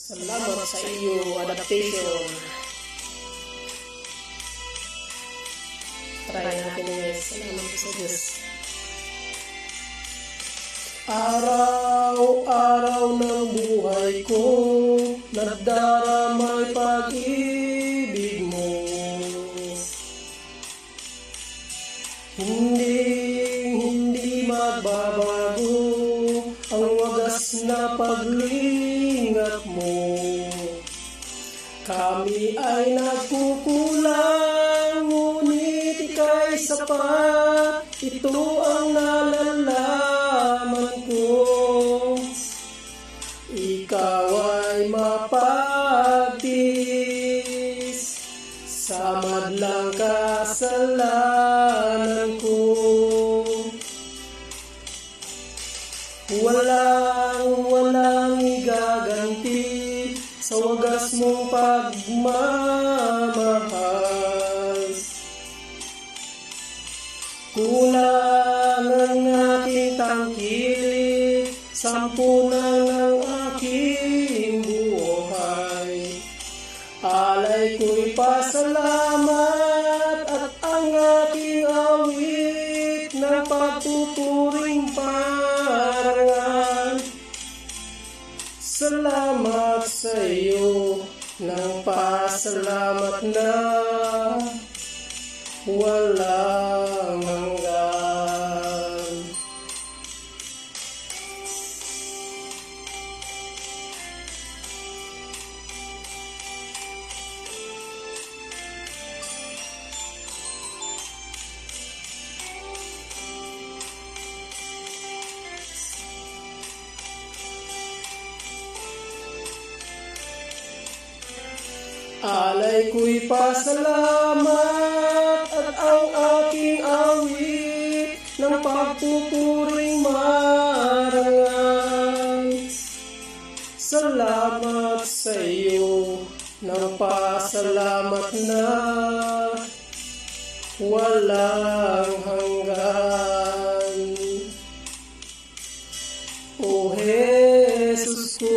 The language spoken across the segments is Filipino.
Salamat sa iyo, adaptation. Try natin guys. Salamat sa Diyos. Araw-araw ng buhay ko, nagdaramay pag-ibig mo. Hindi magbabago ang wagas na paglingat mo. Kami ay nagkukulang, ngunit ika'y sapat. Ito ang nalalaman ko. Ikaw ay mapagtiis sa madlang kasalanan ko. Walang igaganti sa wagas mong pagmamahal. Kulang ang aking tangkilik, 10 na ng aking buhay. Alay ko'y pasalamat at ang aking awit ng pagtuturing parangal. Salamat sa iyo ng pasalamat na walang hanggan. Alay ko'y pasalamat at ang aking awit ng pagpupuring marangal. Salamat sa iyo ng pasalamat na walang hanggan. O Jesus ko,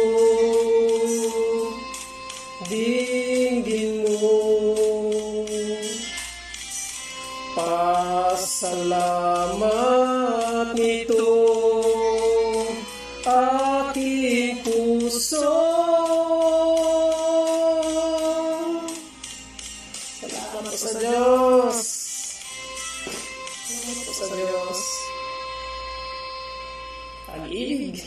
dinggin mo, pasalamat nito aking puso. Salamat po sa Diyos. Salamat po sa Diyos. Pag-ibig.